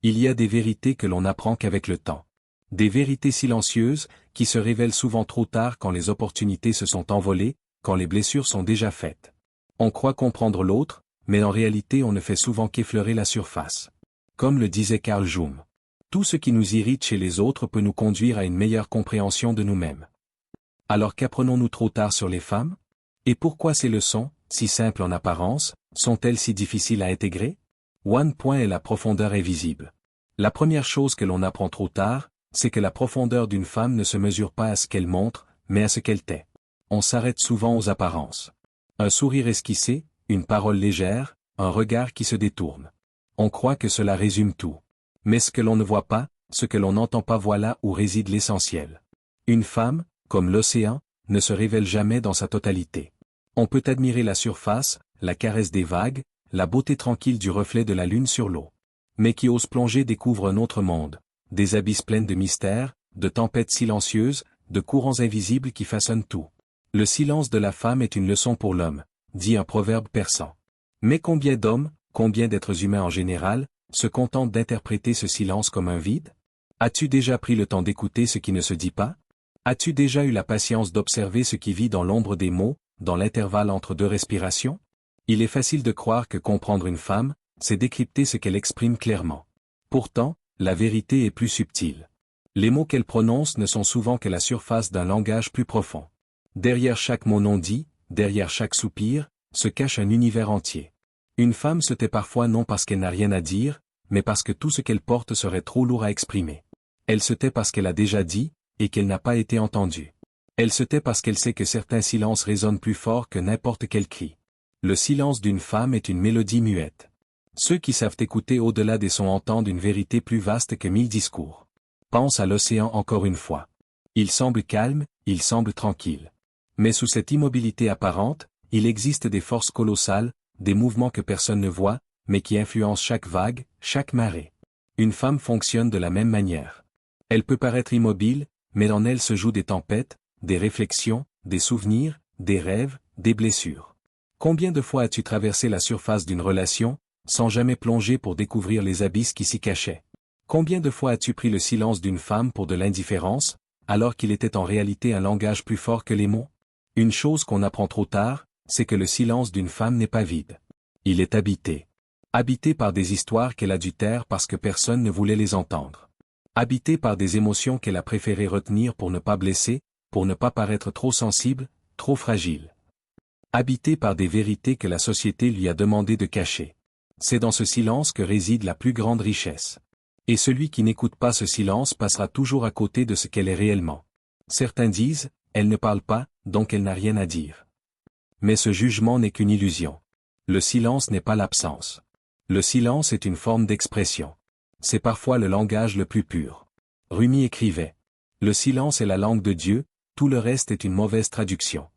Il y a des vérités que l'on n'apprend qu'avec le temps. Des vérités silencieuses, qui se révèlent souvent trop tard quand les opportunités se sont envolées, quand les blessures sont déjà faites. On croit comprendre l'autre, mais en réalité on ne fait souvent qu'effleurer la surface. Comme le disait Carl Jung. Tout ce qui nous irrite chez les autres peut nous conduire à une meilleure compréhension de nous-mêmes. Alors qu'apprenons-nous trop tard sur les femmes? Et pourquoi ces leçons, si simples en apparence, sont-elles si difficiles à intégrer? One point est la profondeur invisible. La première chose que l'on apprend trop tard, c'est que la profondeur d'une femme ne se mesure pas à ce qu'elle montre, mais à ce qu'elle tait. On s'arrête souvent aux apparences. Un sourire esquissé, une parole légère, un regard qui se détourne. On croit que cela résume tout. Mais ce que l'on ne voit pas, ce que l'on n'entend pas, voilà où réside l'essentiel. Une femme, comme l'océan, ne se révèle jamais dans sa totalité. On peut admirer la surface, la caresse des vagues, la beauté tranquille du reflet de la lune sur l'eau. Mais qui ose plonger découvre un autre monde, des abysses pleines de mystères, de tempêtes silencieuses, de courants invisibles qui façonnent tout. Le silence de la femme est une leçon pour l'homme, dit un proverbe persan. Mais combien d'hommes, combien d'êtres humains en général, se contentent d'interpréter ce silence comme un vide? As-tu déjà pris le temps d'écouter ce qui ne se dit pas? As-tu déjà eu la patience d'observer ce qui vit dans l'ombre des mots, dans l'intervalle entre deux respirations? Il est facile de croire que comprendre une femme, c'est décrypter ce qu'elle exprime clairement. Pourtant, la vérité est plus subtile. Les mots qu'elle prononce ne sont souvent que la surface d'un langage plus profond. Derrière chaque mot non dit, derrière chaque soupir, se cache un univers entier. Une femme se tait parfois non parce qu'elle n'a rien à dire, mais parce que tout ce qu'elle porte serait trop lourd à exprimer. Elle se tait parce qu'elle a déjà dit, et qu'elle n'a pas été entendue. Elle se tait parce qu'elle sait que certains silences résonnent plus fort que n'importe quel cri. Le silence d'une femme est une mélodie muette. Ceux qui savent écouter au-delà des sons entendent une vérité plus vaste que 1000 discours. Pense à l'océan encore une fois. Il semble calme, il semble tranquille. Mais sous cette immobilité apparente, il existe des forces colossales, des mouvements que personne ne voit, mais qui influencent chaque vague, chaque marée. Une femme fonctionne de la même manière. Elle peut paraître immobile, mais en elle se jouent des tempêtes, des réflexions, des souvenirs, des rêves, des blessures. Combien de fois as-tu traversé la surface d'une relation, sans jamais plonger pour découvrir les abysses qui s'y cachaient? Combien de fois as-tu pris le silence d'une femme pour de l'indifférence, alors qu'il était en réalité un langage plus fort que les mots? Une chose qu'on apprend trop tard, c'est que le silence d'une femme n'est pas vide. Il est habité. Habité par des histoires qu'elle a dû taire parce que personne ne voulait les entendre. Habité par des émotions qu'elle a préféré retenir pour ne pas blesser, pour ne pas paraître trop sensible, trop fragile. Habité par des vérités que la société lui a demandé de cacher. C'est dans ce silence que réside la plus grande richesse. Et celui qui n'écoute pas ce silence passera toujours à côté de ce qu'elle est réellement. Certains disent, elle ne parle pas, donc elle n'a rien à dire. Mais ce jugement n'est qu'une illusion. Le silence n'est pas l'absence. Le silence est une forme d'expression. C'est parfois le langage le plus pur. Rumi écrivait. Le silence est la langue de Dieu, tout le reste est une mauvaise traduction.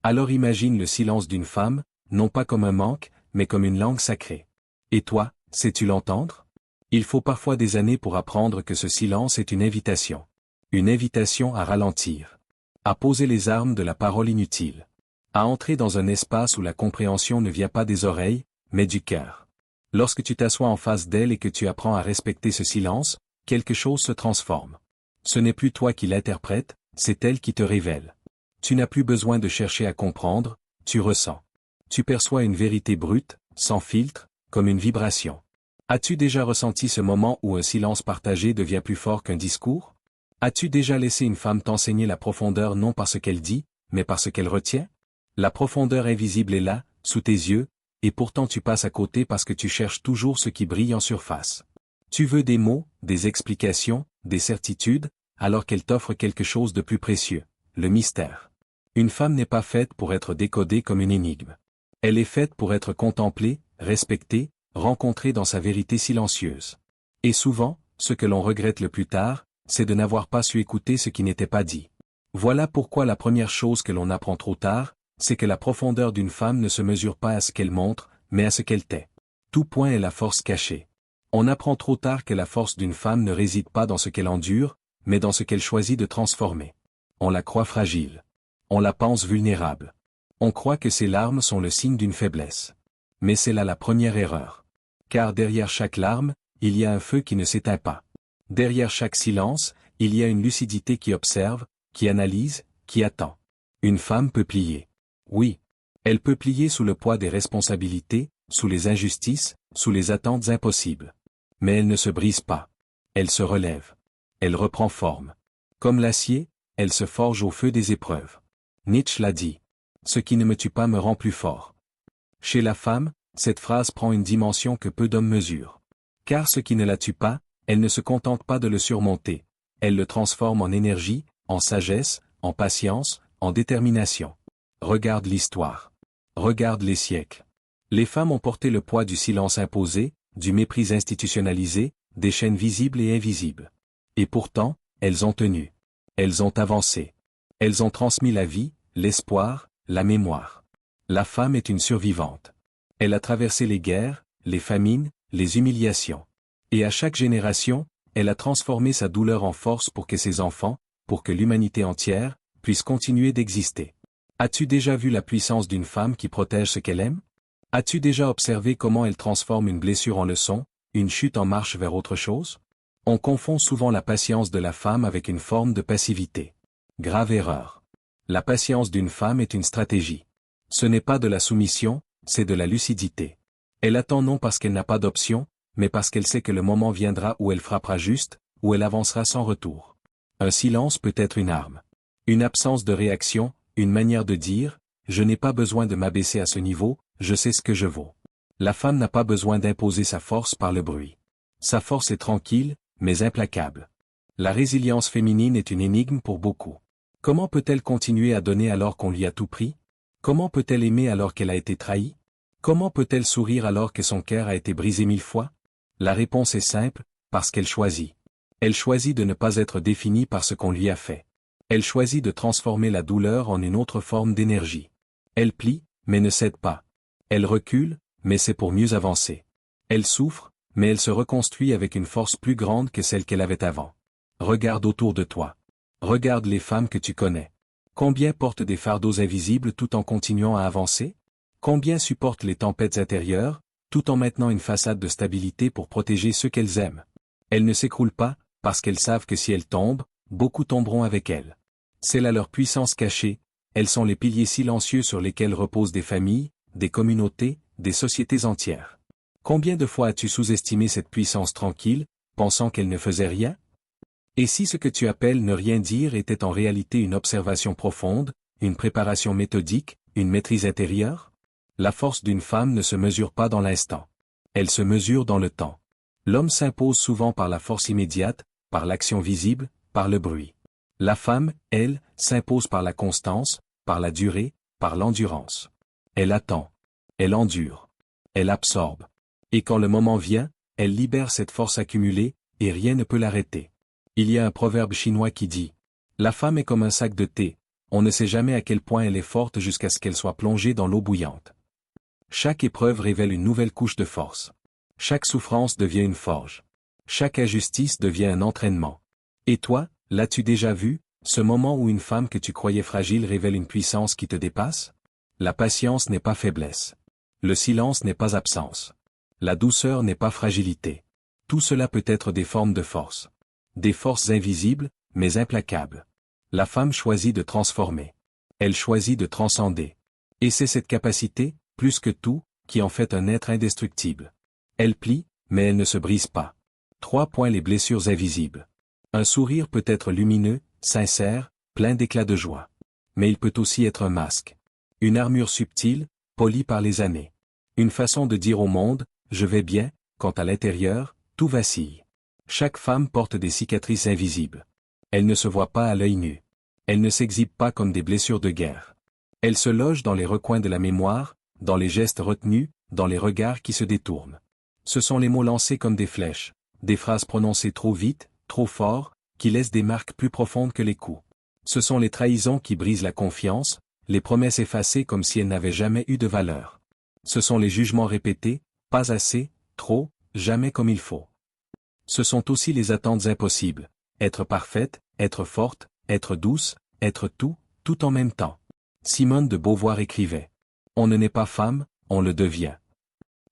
Alors imagine le silence d'une femme, non pas comme un manque, mais comme une langue sacrée. Et toi, sais-tu l'entendre? Il faut parfois des années pour apprendre que ce silence est une invitation. Une invitation à ralentir. À poser les armes de la parole inutile. À entrer dans un espace où la compréhension ne vient pas des oreilles, mais du cœur. Lorsque tu t'assois en face d'elle et que tu apprends à respecter ce silence, quelque chose se transforme. Ce n'est plus toi qui l'interprète, c'est elle qui te révèle. Tu n'as plus besoin de chercher à comprendre, tu ressens. Tu perçois une vérité brute, sans filtre, comme une vibration. As-tu déjà ressenti ce moment où un silence partagé devient plus fort qu'un discours? As-tu déjà laissé une femme t'enseigner la profondeur non par ce qu'elle dit, mais par ce qu'elle retient? La profondeur invisible est là, sous tes yeux, et pourtant tu passes à côté parce que tu cherches toujours ce qui brille en surface. Tu veux des mots, des explications, des certitudes, alors qu'elle t'offre quelque chose de plus précieux, le mystère. Une femme n'est pas faite pour être décodée comme une énigme. Elle est faite pour être contemplée, respectée, rencontrée dans sa vérité silencieuse. Et souvent, ce que l'on regrette le plus tard, c'est de n'avoir pas su écouter ce qui n'était pas dit. Voilà pourquoi la première chose que l'on apprend trop tard, c'est que la profondeur d'une femme ne se mesure pas à ce qu'elle montre, mais à ce qu'elle tait. Tout point est la force cachée. On apprend trop tard que la force d'une femme ne réside pas dans ce qu'elle endure, mais dans ce qu'elle choisit de transformer. On la croit fragile. On la pense vulnérable. On croit que ses larmes sont le signe d'une faiblesse. Mais c'est là la première erreur. Car derrière chaque larme, il y a un feu qui ne s'éteint pas. Derrière chaque silence, il y a une lucidité qui observe, qui analyse, qui attend. Une femme peut plier. Oui. Elle peut plier sous le poids des responsabilités, sous les injustices, sous les attentes impossibles. Mais elle ne se brise pas. Elle se relève. Elle reprend forme. Comme l'acier, elle se forge au feu des épreuves. Nietzsche l'a dit. Ce qui ne me tue pas me rend plus fort. Chez la femme, cette phrase prend une dimension que peu d'hommes mesurent. Car ce qui ne la tue pas, elle ne se contente pas de le surmonter. Elle le transforme en énergie, en sagesse, en patience, en détermination. Regarde l'histoire. Regarde les siècles. Les femmes ont porté le poids du silence imposé, du mépris institutionnalisé, des chaînes visibles et invisibles. Et pourtant, elles ont tenu. Elles ont avancé. Elles ont transmis la vie, l'espoir, la mémoire. La femme est une survivante. Elle a traversé les guerres, les famines, les humiliations. Et à chaque génération, elle a transformé sa douleur en force pour que ses enfants, pour que l'humanité entière, puisse continuer d'exister. As-tu déjà vu la puissance d'une femme qui protège ce qu'elle aime? As-tu déjà observé comment elle transforme une blessure en leçon, une chute en marche vers autre chose? On confond souvent la patience de la femme avec une forme de passivité. Grave erreur. La patience d'une femme est une stratégie. Ce n'est pas de la soumission, c'est de la lucidité. Elle attend non parce qu'elle n'a pas d'option, mais parce qu'elle sait que le moment viendra où elle frappera juste, où elle avancera sans retour. Un silence peut être une arme. Une absence de réaction, une manière de dire, je n'ai pas besoin de m'abaisser à ce niveau, je sais ce que je vaux. La femme n'a pas besoin d'imposer sa force par le bruit. Sa force est tranquille, mais implacable. La résilience féminine est une énigme pour beaucoup. Comment peut-elle continuer à donner alors qu'on lui a tout pris? Comment peut-elle aimer alors qu'elle a été trahie? Comment peut-elle sourire alors que son cœur a été brisé 1000 fois? La réponse est simple, parce qu'elle choisit. Elle choisit de ne pas être définie par ce qu'on lui a fait. Elle choisit de transformer la douleur en une autre forme d'énergie. Elle plie, mais ne cède pas. Elle recule, mais c'est pour mieux avancer. Elle souffre, mais elle se reconstruit avec une force plus grande que celle qu'elle avait avant. Regarde autour de toi. Regarde les femmes que tu connais. Combien portent des fardeaux invisibles tout en continuant à avancer? Combien supportent les tempêtes intérieures, tout en maintenant une façade de stabilité pour protéger ceux qu'elles aiment? Elles ne s'écroulent pas, parce qu'elles savent que si elles tombent, beaucoup tomberont avec elles. C'est là leur puissance cachée, elles sont les piliers silencieux sur lesquels reposent des familles, des communautés, des sociétés entières. Combien de fois as-tu sous-estimé cette puissance tranquille, pensant qu'elle ne faisait rien? Et si ce que tu appelles ne rien dire était en réalité une observation profonde, une préparation méthodique, une maîtrise intérieure? La force d'une femme ne se mesure pas dans l'instant. Elle se mesure dans le temps. L'homme s'impose souvent par la force immédiate, par l'action visible, par le bruit. La femme, elle, s'impose par la constance, par la durée, par l'endurance. Elle attend. Elle endure. Elle absorbe. Et quand le moment vient, elle libère cette force accumulée, et rien ne peut l'arrêter. Il y a un proverbe chinois qui dit « La femme est comme un sac de thé, on ne sait jamais à quel point elle est forte jusqu'à ce qu'elle soit plongée dans l'eau bouillante. » Chaque épreuve révèle une nouvelle couche de force. Chaque souffrance devient une forge. Chaque injustice devient un entraînement. Et toi, l'as-tu déjà vu, ce moment où une femme que tu croyais fragile révèle une puissance qui te dépasse? La patience n'est pas faiblesse. Le silence n'est pas absence. La douceur n'est pas fragilité. Tout cela peut être des formes de force. Des forces invisibles, mais implacables. La femme choisit de transformer. Elle choisit de transcender. Et c'est cette capacité, plus que tout, qui en fait un être indestructible. Elle plie, mais elle ne se brise pas. 3 points. Les blessures invisibles. Un sourire peut être lumineux, sincère, plein d'éclat de joie. Mais il peut aussi être un masque. Une armure subtile, polie par les années. Une façon de dire au monde, je vais bien, quand à l'intérieur, tout vacille. Chaque femme porte des cicatrices invisibles. Elles ne se voient pas à l'œil nu. Elles ne s'exhibent pas comme des blessures de guerre. Elles se logent dans les recoins de la mémoire, dans les gestes retenus, dans les regards qui se détournent. Ce sont les mots lancés comme des flèches, des phrases prononcées trop vite, trop fort, qui laissent des marques plus profondes que les coups. Ce sont les trahisons qui brisent la confiance, les promesses effacées comme si elles n'avaient jamais eu de valeur. Ce sont les jugements répétés, pas assez, trop, jamais comme il faut. Ce sont aussi les attentes impossibles, être parfaite, être forte, être douce, être tout, tout en même temps. Simone de Beauvoir écrivait « On ne naît pas femme, on le devient. »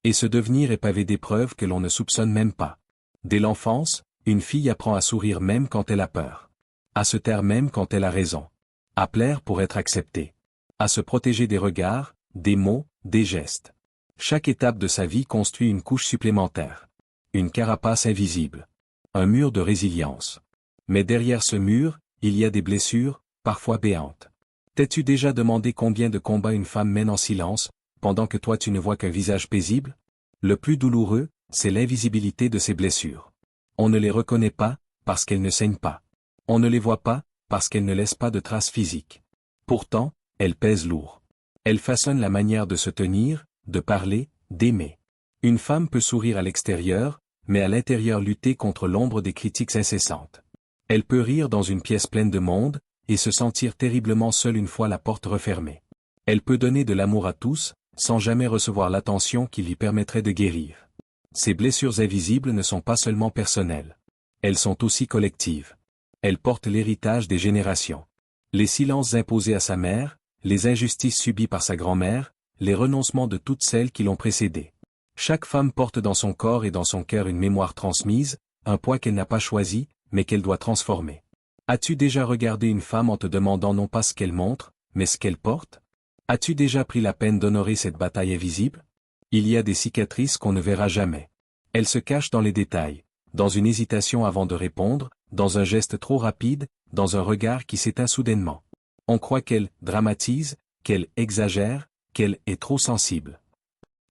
Et ce devenir est pavé d'épreuves que l'on ne soupçonne même pas. Dès l'enfance, une fille apprend à sourire même quand elle a peur. À se taire même quand elle a raison. À plaire pour être acceptée. À se protéger des regards, des mots, des gestes. Chaque étape de sa vie construit une couche supplémentaire. Une carapace invisible. Un mur de résilience. Mais derrière ce mur, il y a des blessures, parfois béantes. T'es-tu déjà demandé combien de combats une femme mène en silence, pendant que toi tu ne vois qu'un visage paisible? Le plus douloureux, c'est l'invisibilité de ces blessures. On ne les reconnaît pas, parce qu'elles ne saignent pas. On ne les voit pas, parce qu'elles ne laissent pas de traces physiques. Pourtant, elles pèsent lourd. Elles façonnent la manière de se tenir, de parler, d'aimer. Une femme peut sourire à l'extérieur, mais à l'intérieur lutter contre l'ombre des critiques incessantes. Elle peut rire dans une pièce pleine de monde, et se sentir terriblement seule une fois la porte refermée. Elle peut donner de l'amour à tous, sans jamais recevoir l'attention qui lui permettrait de guérir. Ces blessures invisibles ne sont pas seulement personnelles. Elles sont aussi collectives. Elles portent l'héritage des générations. Les silences imposés à sa mère, les injustices subies par sa grand-mère, les renoncements de toutes celles qui l'ont précédée. Chaque femme porte dans son corps et dans son cœur une mémoire transmise, un poids qu'elle n'a pas choisi, mais qu'elle doit transformer. As-tu déjà regardé une femme en te demandant non pas ce qu'elle montre, mais ce qu'elle porte? As-tu déjà pris la peine d'honorer cette bataille invisible? Il y a des cicatrices qu'on ne verra jamais. Elles se cachent dans les détails, dans une hésitation avant de répondre, dans un geste trop rapide, dans un regard qui s'éteint soudainement. On croit qu'elle dramatise, qu'elle exagère, qu'elle est trop sensible.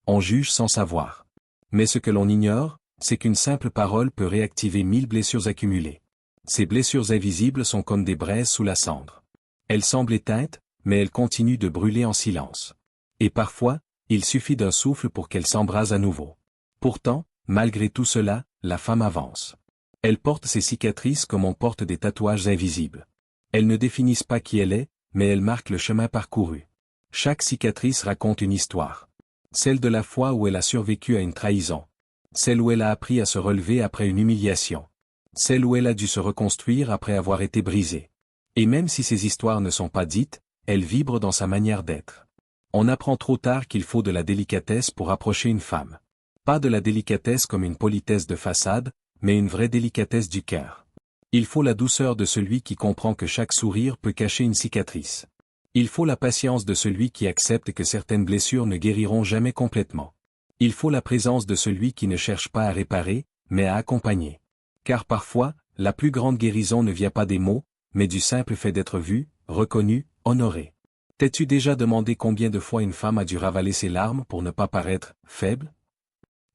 On juge sans savoir. Mais ce que l'on ignore, c'est qu'une simple parole peut réactiver 1000 blessures accumulées. Ces blessures invisibles sont comme des braises sous la cendre. Elles semblent éteintes, mais elles continuent de brûler en silence. Et parfois, il suffit d'un souffle pour qu'elles s'embrasent à nouveau. Pourtant, malgré tout cela, la femme avance. Elle porte ses cicatrices comme on porte des tatouages invisibles. Elles ne définissent pas qui elle est, mais elles marquent le chemin parcouru. Chaque cicatrice raconte une histoire. Celle de la fois où elle a survécu à une trahison. Celle où elle a appris à se relever après une humiliation. Celle où elle a dû se reconstruire après avoir été brisée. Et même si ces histoires ne sont pas dites, elles vibrent dans sa manière d'être. On apprend trop tard qu'il faut de la délicatesse pour approcher une femme. Pas de la délicatesse comme une politesse de façade, mais une vraie délicatesse du cœur. Il faut la douceur de celui qui comprend que chaque sourire peut cacher une cicatrice. Il faut la patience de celui qui accepte que certaines blessures ne guériront jamais complètement. Il faut la présence de celui qui ne cherche pas à réparer, mais à accompagner. Car parfois, la plus grande guérison ne vient pas des mots, mais du simple fait d'être vu, reconnu, honoré. T'es-tu déjà demandé combien de fois une femme a dû ravaler ses larmes pour ne pas paraître faible?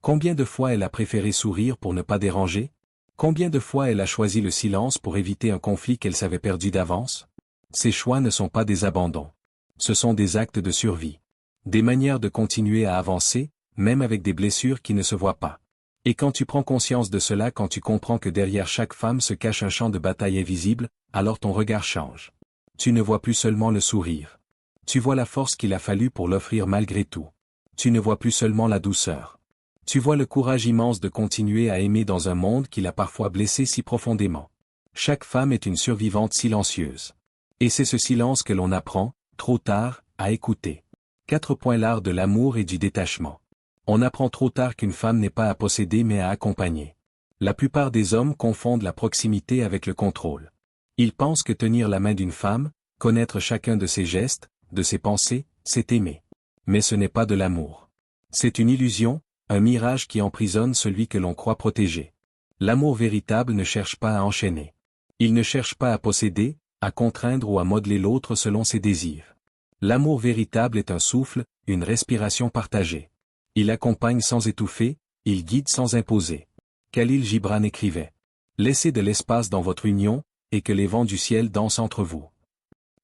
Combien de fois elle a préféré sourire pour ne pas déranger? Combien de fois elle a choisi le silence pour éviter un conflit qu'elle savait perdu d'avance? Ces choix ne sont pas des abandons. Ce sont des actes de survie. Des manières de continuer à avancer, même avec des blessures qui ne se voient pas. Et quand tu prends conscience de cela, quand tu comprends que derrière chaque femme se cache un champ de bataille invisible, alors ton regard change. Tu ne vois plus seulement le sourire. Tu vois la force qu'il a fallu pour l'offrir malgré tout. Tu ne vois plus seulement la douceur. Tu vois le courage immense de continuer à aimer dans un monde qui l'a parfois blessé si profondément. Chaque femme est une survivante silencieuse. Et c'est ce silence que l'on apprend, trop tard, à écouter. 4 points l'art de l'amour et du détachement. On apprend trop tard qu'une femme n'est pas à posséder mais à accompagner. La plupart des hommes confondent la proximité avec le contrôle. Ils pensent que tenir la main d'une femme, connaître chacun de ses gestes, de ses pensées, c'est aimer. Mais ce n'est pas de l'amour. C'est une illusion, un mirage qui emprisonne celui que l'on croit protéger. L'amour véritable ne cherche pas à enchaîner. Il ne cherche pas à posséder, à contraindre ou à modeler l'autre selon ses désirs. L'amour véritable est un souffle, une respiration partagée. Il accompagne sans étouffer, il guide sans imposer. Khalil Gibran écrivait. Laissez de l'espace dans votre union, et que les vents du ciel dansent entre vous.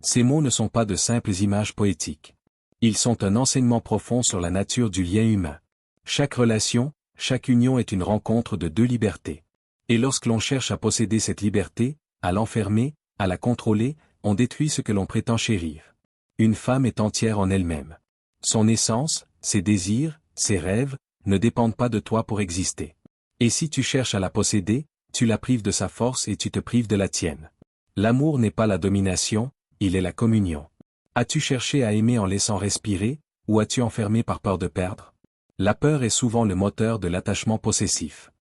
Ces mots ne sont pas de simples images poétiques. Ils sont un enseignement profond sur la nature du lien humain. Chaque relation, chaque union est une rencontre de deux libertés. Et lorsque l'on cherche à posséder cette liberté, à l'enfermer, à la contrôler, on détruit ce que l'on prétend chérir. Une femme est entière en elle-même. Son essence, ses désirs, ses rêves, ne dépendent pas de toi pour exister. Et si tu cherches à la posséder, tu la prives de sa force et tu te prives de la tienne. L'amour n'est pas la domination, il est la communion. As-tu cherché à aimer en laissant respirer, ou as-tu enfermé par peur de perdre? La peur est souvent le moteur de l'attachement possessif.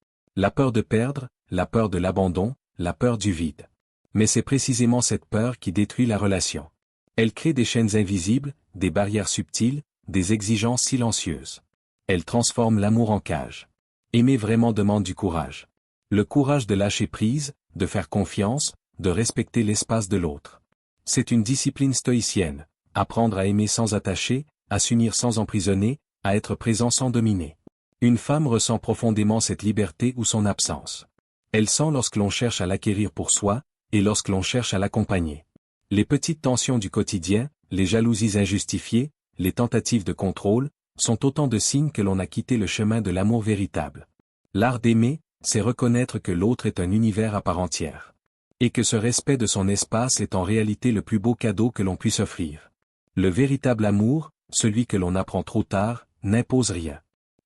La peur de perdre, la peur de l'abandon, la peur du vide. Mais c'est précisément cette peur qui détruit la relation. Elle crée des chaînes invisibles, des barrières subtiles, des exigences silencieuses. Elle transforme l'amour en cage. Aimer vraiment demande du courage. Le courage de lâcher prise, de faire confiance, de respecter l'espace de l'autre. C'est une discipline stoïcienne, apprendre à aimer sans attacher, à s'unir sans emprisonner, à être présent sans dominer. Une femme ressent profondément cette liberté ou son absence. Elle sent lorsque l'on cherche à l'acquérir pour soi, et lorsque l'on cherche à l'accompagner. Les petites tensions du quotidien, les jalousies injustifiées, les tentatives de contrôle, sont autant de signes que l'on a quitté le chemin de l'amour véritable. L'art d'aimer, c'est reconnaître que l'autre est un univers à part entière. Et que ce respect de son espace est en réalité le plus beau cadeau que l'on puisse offrir. Le véritable amour, celui que l'on apprend trop tard, n'impose rien.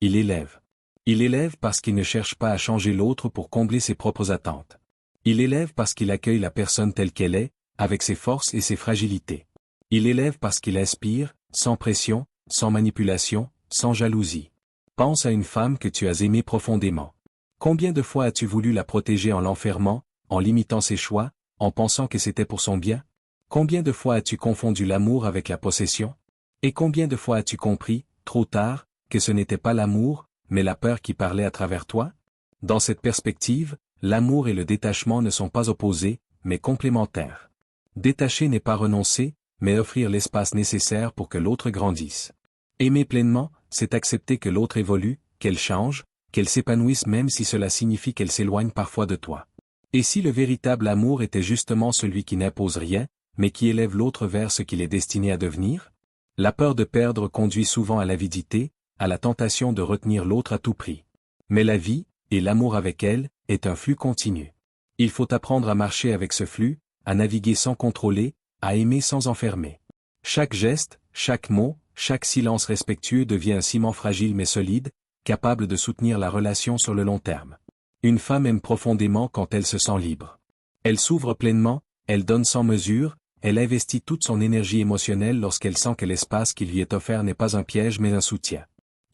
Il élève. Il élève parce qu'il ne cherche pas à changer l'autre pour combler ses propres attentes. Il élève parce qu'il accueille la personne telle qu'elle est, avec ses forces et ses fragilités. Il élève parce qu'il inspire, sans pression, sans manipulation, sans jalousie. Pense à une femme que tu as aimée profondément. Combien de fois as-tu voulu la protéger en l'enfermant, en limitant ses choix, en pensant que c'était pour son bien? Combien de fois as-tu confondu l'amour avec la possession? Et combien de fois as-tu compris, trop tard, que ce n'était pas l'amour, mais la peur qui parlait à travers toi? Dans cette perspective, l'amour et le détachement ne sont pas opposés, mais complémentaires. Détacher n'est pas renoncer, mais offrir l'espace nécessaire pour que l'autre grandisse. Aimer pleinement, c'est accepter que l'autre évolue, qu'elle change, qu'elle s'épanouisse même si cela signifie qu'elle s'éloigne parfois de toi. Et si le véritable amour était justement celui qui n'impose rien, mais qui élève l'autre vers ce qu'il est destiné à devenir? La peur de perdre conduit souvent à l'avidité, à la tentation de retenir l'autre à tout prix. Mais la vie, et l'amour avec elle, est un flux continu. Il faut apprendre à marcher avec ce flux, à naviguer sans contrôler, à aimer sans enfermer. Chaque geste, chaque mot, chaque silence respectueux devient un ciment fragile mais solide, capable de soutenir la relation sur le long terme. Une femme aime profondément quand elle se sent libre. Elle s'ouvre pleinement, elle donne sans mesure, elle investit toute son énergie émotionnelle lorsqu'elle sent que l'espace qui lui est offert n'est pas un piège mais un soutien.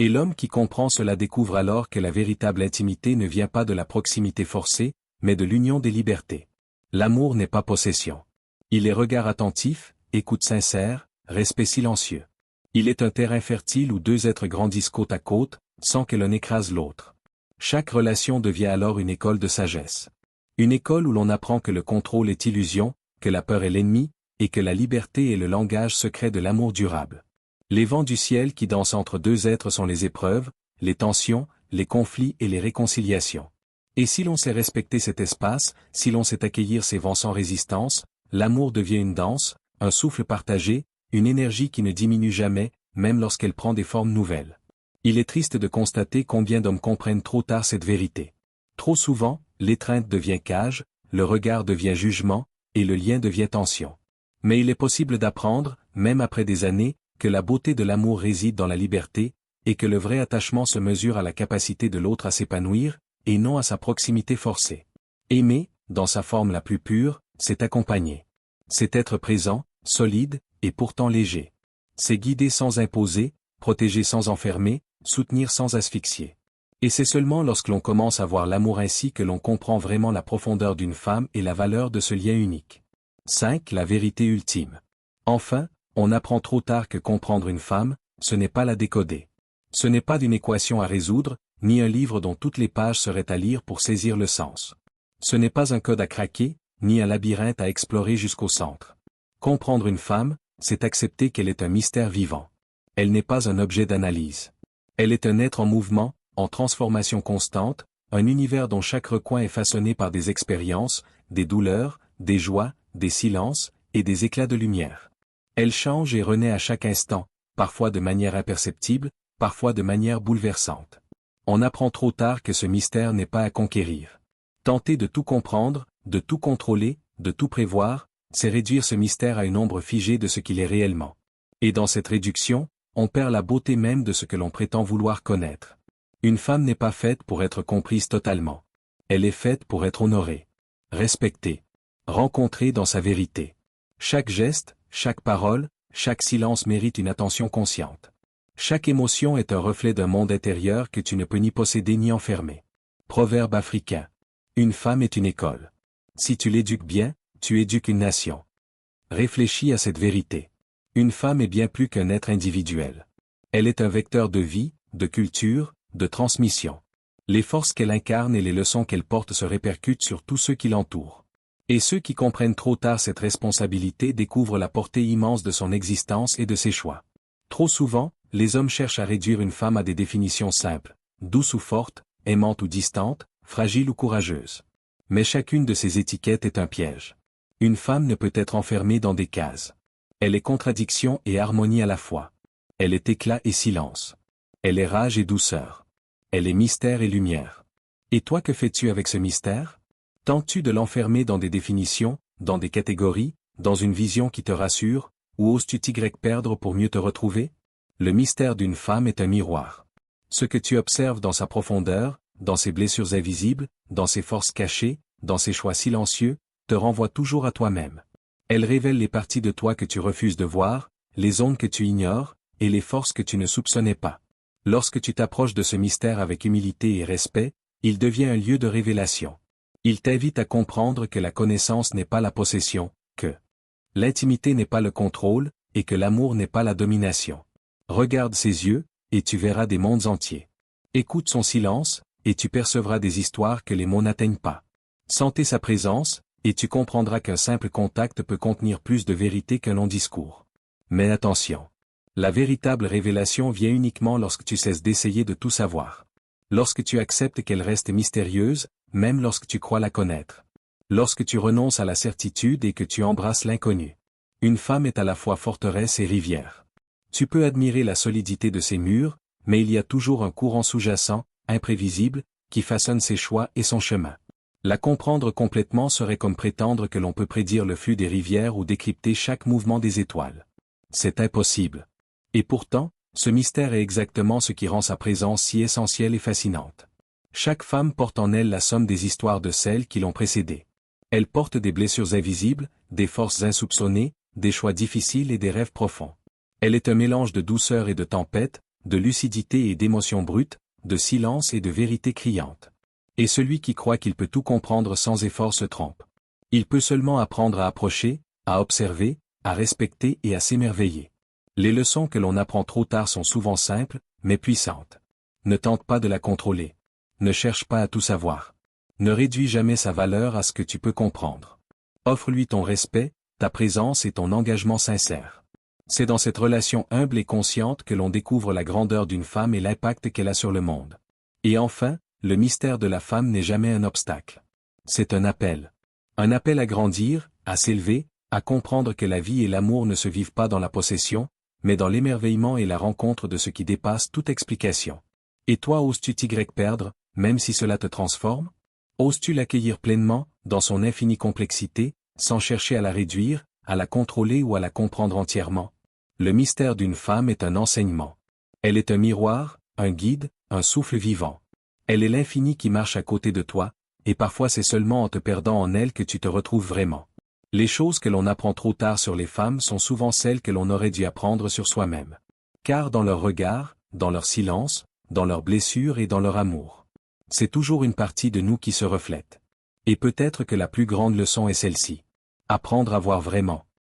Et l'homme qui comprend cela découvre alors que la véritable intimité ne vient pas de la proximité forcée, mais de l'union des libertés. L'amour n'est pas possession. Il est regard attentif, écoute sincère, respect silencieux. Il est un terrain fertile où deux êtres grandissent côte à côte, sans que l'un écrase l'autre. Chaque relation devient alors une école de sagesse. Une école où l'on apprend que le contrôle est illusion, que la peur est l'ennemi, et que la liberté est le langage secret de l'amour durable. Les vents du ciel qui dansent entre deux êtres sont les épreuves, les tensions, les conflits et les réconciliations. Et si l'on sait respecter cet espace, si l'on sait accueillir ces vents sans résistance, l'amour devient une danse, un souffle partagé, une énergie qui ne diminue jamais, même lorsqu'elle prend des formes nouvelles. Il est triste de constater combien d'hommes comprennent trop tard cette vérité. Trop souvent, l'étreinte devient cage, le regard devient jugement, et le lien devient tension. Mais il est possible d'apprendre, même après des années, que la beauté de l'amour réside dans la liberté, et que le vrai attachement se mesure à la capacité de l'autre à s'épanouir, et non à sa proximité forcée. Aimer, dans sa forme la plus pure, c'est accompagner. C'est être présent, solide, et pourtant léger. C'est guider sans imposer, protéger sans enfermer, soutenir sans asphyxier. Et c'est seulement lorsque l'on commence à voir l'amour ainsi que l'on comprend vraiment la profondeur d'une femme et la valeur de ce lien unique. 5. La vérité ultime. Enfin, on apprend trop tard que comprendre une femme, ce n'est pas la décoder. Ce n'est pas d'une équation à résoudre, ni un livre dont toutes les pages seraient à lire pour saisir le sens. Ce n'est pas un code à craquer, ni un labyrinthe à explorer jusqu'au centre. Comprendre une femme, c'est accepter qu'elle est un mystère vivant. Elle n'est pas un objet d'analyse. Elle est un être en mouvement, en transformation constante, un univers dont chaque recoin est façonné par des expériences, des douleurs, des joies, des silences, et des éclats de lumière. Elle change et renaît à chaque instant, parfois de manière imperceptible, parfois de manière bouleversante. On apprend trop tard que ce mystère n'est pas à conquérir. Tenter de tout comprendre, de tout contrôler, de tout prévoir, c'est réduire ce mystère à une ombre figée de ce qu'il est réellement. Et dans cette réduction, on perd la beauté même de ce que l'on prétend vouloir connaître. Une femme n'est pas faite pour être comprise totalement. Elle est faite pour être honorée, respectée, rencontrée dans sa vérité. Chaque geste, chaque parole, chaque silence mérite une attention consciente. Chaque émotion est un reflet d'un monde intérieur que tu ne peux ni posséder ni enfermer. Proverbe africain. Une femme est une école. Si tu l'éduques bien, tu éduques une nation. Réfléchis à cette vérité. Une femme est bien plus qu'un être individuel. Elle est un vecteur de vie, de culture, de transmission. Les forces qu'elle incarne et les leçons qu'elle porte se répercutent sur tous ceux qui l'entourent. Et ceux qui comprennent trop tard cette responsabilité découvrent la portée immense de son existence et de ses choix. Trop souvent, les hommes cherchent à réduire une femme à des définitions simples, douce ou forte, aimante ou distante, fragile ou courageuse. Mais chacune de ces étiquettes est un piège. Une femme ne peut être enfermée dans des cases. Elle est contradiction et harmonie à la fois. Elle est éclat et silence. Elle est rage et douceur. Elle est mystère et lumière. Et toi, que fais-tu avec ce mystère? Tentes-tu de l'enfermer dans des définitions, dans des catégories, dans une vision qui te rassure, ou oses-tu t'y perdre pour mieux te retrouver? Le mystère d'une femme est un miroir. Ce que tu observes dans sa profondeur, dans ses blessures invisibles, dans ses forces cachées, dans ses choix silencieux, te renvoie toujours à toi-même. Elle révèle les parties de toi que tu refuses de voir, les ondes que tu ignores, et les forces que tu ne soupçonnais pas. Lorsque tu t'approches de ce mystère avec humilité et respect, il devient un lieu de révélation. Il t'invite à comprendre que la connaissance n'est pas la possession, que l'intimité n'est pas le contrôle, et que l'amour n'est pas la domination. Regarde ses yeux, et tu verras des mondes entiers. Écoute son silence, et tu percevras des histoires que les mots n'atteignent pas. Sentez sa présence, et tu comprendras qu'un simple contact peut contenir plus de vérité qu'un long discours. Mais attention. La véritable révélation vient uniquement lorsque tu cesses d'essayer de tout savoir. Lorsque tu acceptes qu'elle reste mystérieuse, même lorsque tu crois la connaître. Lorsque tu renonces à la certitude et que tu embrasses l'inconnu. Une femme est à la fois forteresse et rivière. Tu peux admirer la solidité de ses murs, mais il y a toujours un courant sous-jacent, imprévisible, qui façonne ses choix et son chemin. La comprendre complètement serait comme prétendre que l'on peut prédire le flux des rivières ou décrypter chaque mouvement des étoiles. C'est impossible. Et pourtant, ce mystère est exactement ce qui rend sa présence si essentielle et fascinante. Chaque femme porte en elle la somme des histoires de celles qui l'ont précédée. Elle porte des blessures invisibles, des forces insoupçonnées, des choix difficiles et des rêves profonds. Elle est un mélange de douceur et de tempête, de lucidité et d'émotions brutes, de silence et de vérité criante. Et celui qui croit qu'il peut tout comprendre sans effort se trompe. Il peut seulement apprendre à approcher, à observer, à respecter et à s'émerveiller. Les leçons que l'on apprend trop tard sont souvent simples, mais puissantes. Ne tente pas de la contrôler. Ne cherche pas à tout savoir. Ne réduis jamais sa valeur à ce que tu peux comprendre. Offre-lui ton respect, ta présence et ton engagement sincère. C'est dans cette relation humble et consciente que l'on découvre la grandeur d'une femme et l'impact qu'elle a sur le monde. Et enfin, le mystère de la femme n'est jamais un obstacle. C'est un appel. Un appel à grandir, à s'élever, à comprendre que la vie et l'amour ne se vivent pas dans la possession, mais dans l'émerveillement et la rencontre de ce qui dépasse toute explication. Et toi, oses-tu t'y perdre, même si cela te transforme? Oses-tu l'accueillir pleinement, dans son infinie complexité, sans chercher à la réduire, à la contrôler ou à la comprendre entièrement? Le mystère d'une femme est un enseignement. Elle est un miroir, un guide, un souffle vivant. Elle est l'infini qui marche à côté de toi, et parfois c'est seulement en te perdant en elle que tu te retrouves vraiment. Les choses que l'on apprend trop tard sur les femmes sont souvent celles que l'on aurait dû apprendre sur soi-même. Car dans leur regard, dans leur silence, dans leurs blessures et dans leur amour, c'est toujours une partie de nous qui se reflète. Et peut-être que la plus grande leçon est celle-ci. Apprendre à voir vraiment.